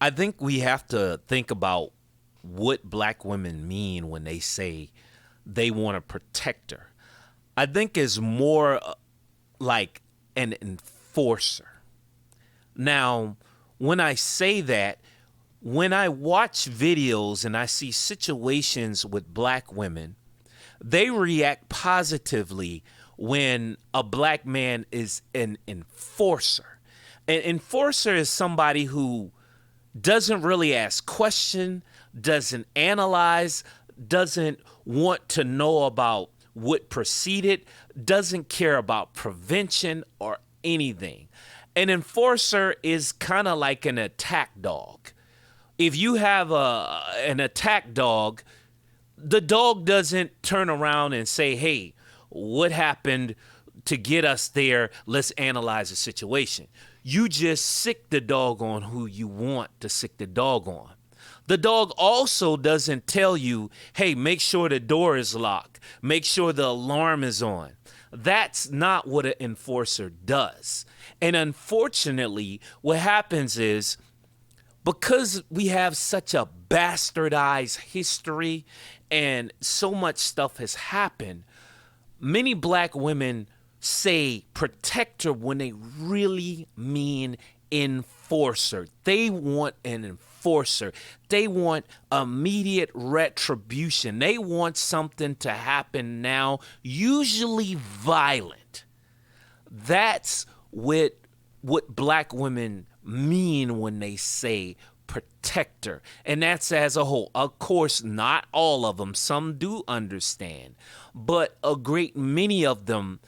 I think we have to think about what black women mean when they say they want a protector. I think it's more like an enforcer. Now, when I say that, when I watch videos and I see situations with black women, they react positively when a black man is an enforcer. An enforcer is somebody who doesn't really ask question, doesn't analyze, doesn't want to know about what preceded, doesn't care about prevention or anything. An enforcer is kind of like an attack dog. If you have an attack dog, the dog doesn't turn around and say, hey, what happened to get us there? Let's analyze the situation. You just sick the dog on who you want to sick the dog on. The dog also doesn't tell you, hey, make sure the door is locked. Make sure the alarm is on. That's not what an enforcer does. And unfortunately, what happens is because we have such a bastardized history and so much stuff has happened, many black women say protector when they really mean enforcer. They want an enforcer. They want immediate retribution. They want something to happen now, usually violent. That's what black women mean when they say protector. And that's as a whole. Of course, not all of them. Some do understand. But a great many of them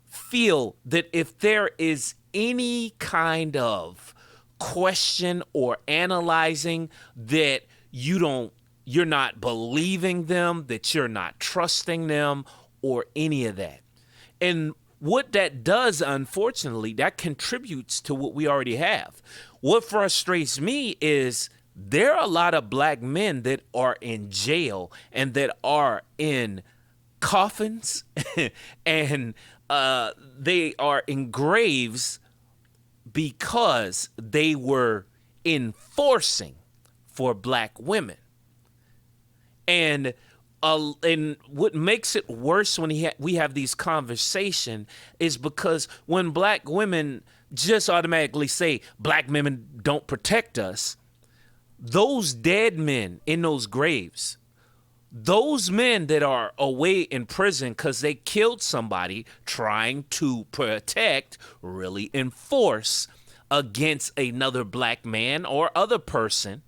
feel that if there is any kind of question or analyzing that you're not believing them, that you're not trusting them or any of that. And what that does, unfortunately, that contributes to what we already have. What frustrates me is there are a lot of black men that are in jail and that are in coffins and they are in graves because they were enforcing for black women. And what makes it worse when we have these conversations is because when black women just automatically say black women don't protect us, those dead men in those graves, those men that are away in prison because they killed somebody trying to protect, really enforce against another black man or other person,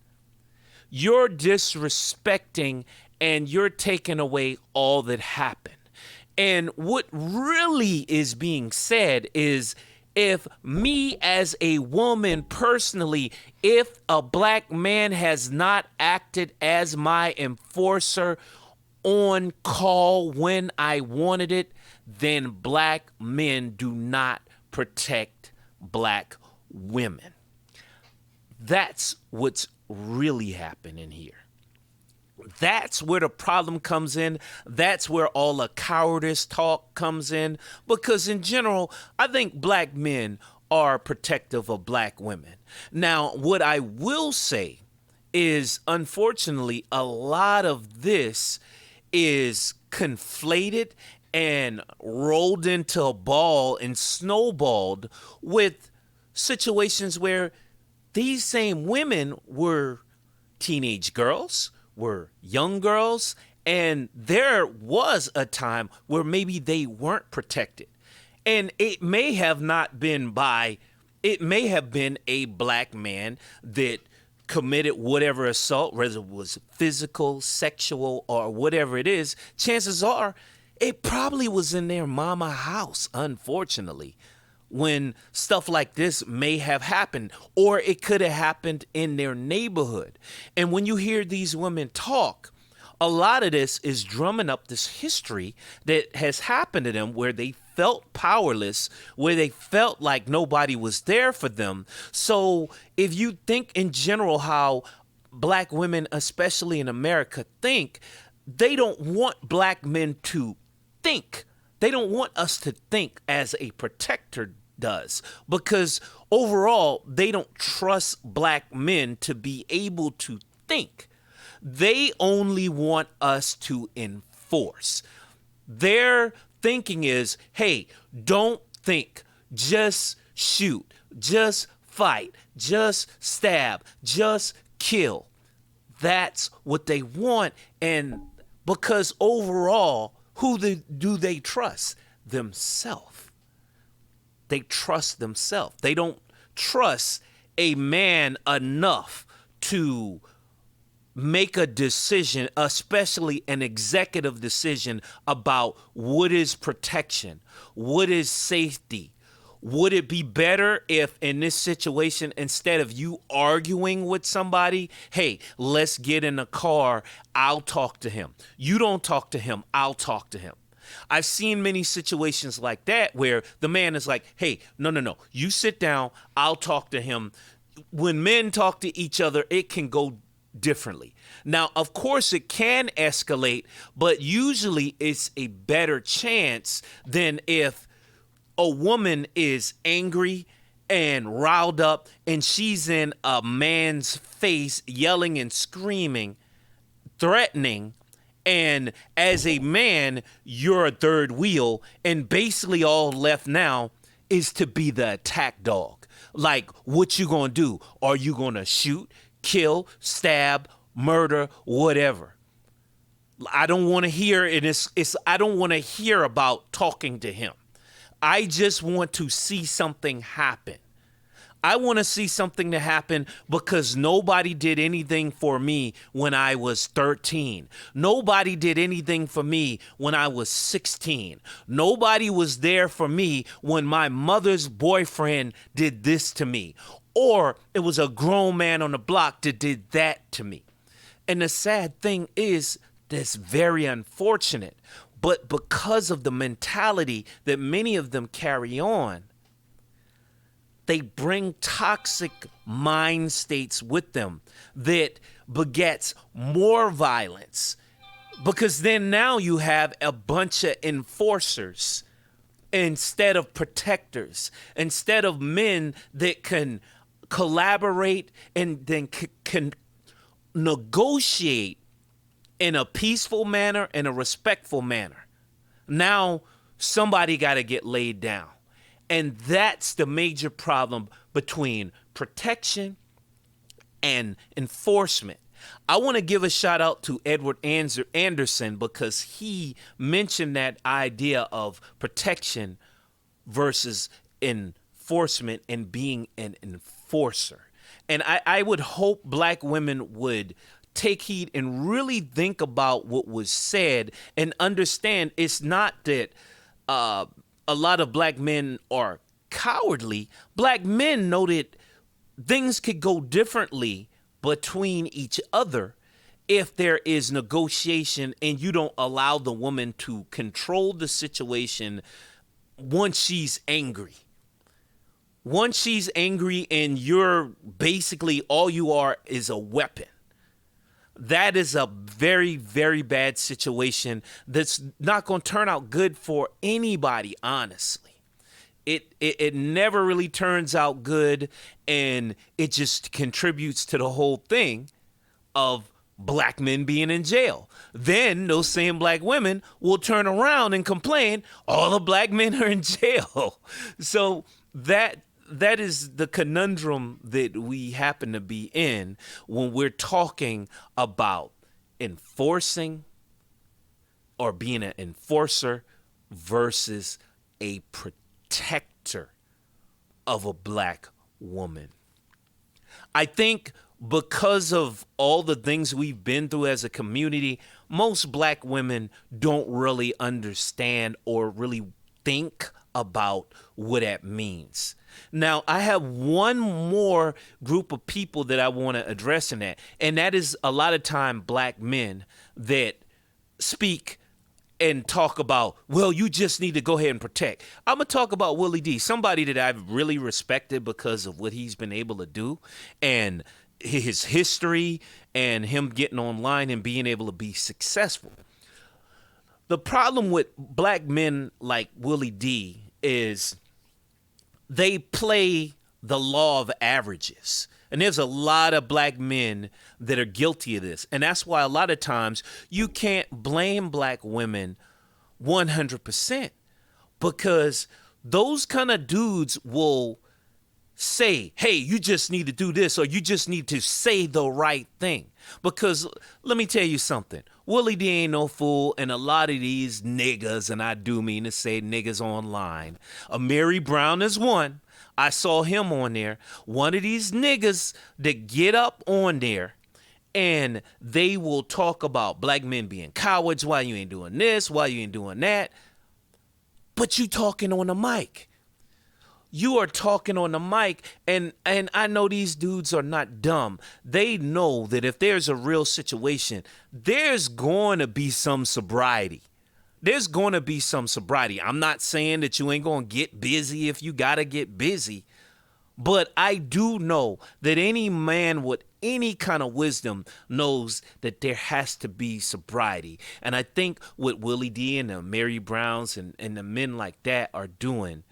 you're disrespecting and you're taking away all that happened. And what really is being said is if me as a woman personally, if a black man has not acted as my enforcer on call when I wanted it, then black men do not protect black women. That's what's really happening here. That's where the problem comes in. That's where all the cowardice talk comes in. Because in general, I think black men are protective of black women. Now, what I will say is, unfortunately, a lot of this is conflated and rolled into a ball and snowballed with situations where these same women were teenage girls, were young girls, and there was a time where maybe they weren't protected. And it may have been a black man that committed whatever assault, whether it was physical, sexual, or whatever it is. Chances are it probably was in their mama house, unfortunately, when stuff like this may have happened, or it could have happened in their neighborhood. And when you hear these women talk, a lot of this is drumming up this history that has happened to them where they felt powerless, where they felt like nobody was there for them. So if you think in general how black women, especially in America, think, they don't want black men to think. They don't want us to think as a protector does, because Overall, they don't trust black men to be able to think. They only want us to enforce. Their thinking is, hey, don't think, just shoot, just fight, just stab, just kill. That's what they want. And because overall, do they trust? Themselves. They trust themselves. They don't trust a man enough to make a decision, especially an executive decision about what is protection, what is safety. Would it be better if in this situation, instead of you arguing with somebody, hey, let's get in a car, I'll talk to him. You don't talk to him, I'll talk to him. I've seen many situations like that where the man is like, hey, no, you sit down, I'll talk to him. When men talk to each other, it can go differently. Now, of course, it can escalate, but usually it's a better chance than if a woman is angry and riled up and she's in a man's face yelling and screaming, threatening. And as a man, you're a third wheel. And basically all left now is to be the attack dog. Like, what you gonna do? Are you gonna shoot, kill, stab, murder, whatever? I don't want to hear it. I don't want to hear about talking to him. I just want to see something happen. I want to see something to happen because nobody did anything for me when I was 13. Nobody did anything for me when I was 16. Nobody was there for me when my mother's boyfriend did this to me. Or it was a grown man on the block that did that to me. And the sad thing is, that's very unfortunate. But because of the mentality that many of them carry on, they bring toxic mind states with them that begets more violence. Because then now you have a bunch of enforcers instead of protectors, instead of men that can collaborate and then can negotiate in a peaceful manner and a respectful manner. Now somebody got to get laid down. And that's the major problem between protection and enforcement. I want to give a shout out to Edward Anderson because he mentioned that idea of protection versus enforcement and being an enforcer. And I would hope black women would take heed and really think about what was said and understand it's not that a lot of black men are cowardly. Black men know that things could go differently between each other if there is negotiation and you don't allow the woman to control the situation once she's angry. Once she's angry and you're basically all you are is a weapon. That is a very, very bad situation that's not going to turn out good for anybody, honestly. It never really turns out good, and it just contributes to the whole thing of black men being in jail. Then those same black women will turn around and complain, all the black men are in jail. So that is the conundrum that we happen to be in when we're talking about enforcing or being an enforcer versus a protector of a black woman. I think because of all the things we've been through as a community, most black women don't really understand or really think about what that means. Now, I have one more group of people that I want to address in that, and that is a lot of time black men that speak and talk about, well, you just need to go ahead and protect. I'm going to talk about Willie D, somebody that I've really respected because of what he's been able to do and his history and him getting online and being able to be successful. The problem with black men like Willie D is they play the law of averages. And there's a lot of black men that are guilty of this. And that's why a lot of times you can't blame black women 100% because those kind of dudes will say, hey, you just need to do this or you just need to say the right thing. Because let me tell you something. Willie D ain't no fool, and a lot of these niggas, and I do mean to say niggas online, Mary Brown is one. I saw him on there. One of these niggas that get up on there and they will talk about black men being cowards, why you ain't doing this, why you ain't doing that. But you talking on the mic. You are talking on the mic, and I know these dudes are not dumb. They know that if there's a real situation, there's going to be some sobriety. There's going to be some sobriety. I'm not saying that you ain't going to get busy if you got to get busy, but I do know that any man with any kind of wisdom knows that there has to be sobriety. And I think what Willie D and the Mary Browns and the men like that are doing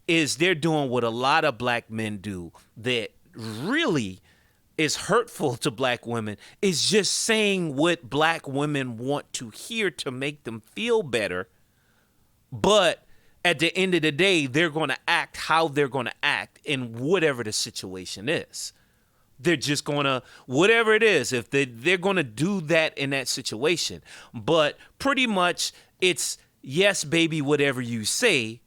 is they're doing what a lot of black men do that really is hurtful to black women, is just saying what black women want to hear to make them feel better. But at the end of the day, they're going to act how they're going to act in whatever the situation is. They're just going to, whatever it is, if they're going to do that in that situation. But pretty much it's, yes, baby, whatever you say,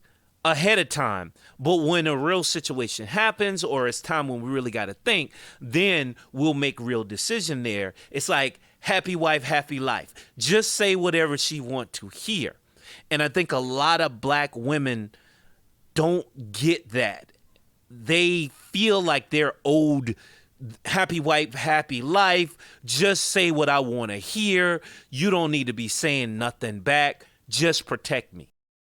ahead of time. But when a real situation happens or it's time when we really got to think, then we'll make real decision there. It's like happy wife, happy life. Just say whatever she want to hear. And I think a lot of black women don't get that. They feel like they're owed happy wife, happy life. Just say what I want to hear. You don't need to be saying nothing back. Just protect me.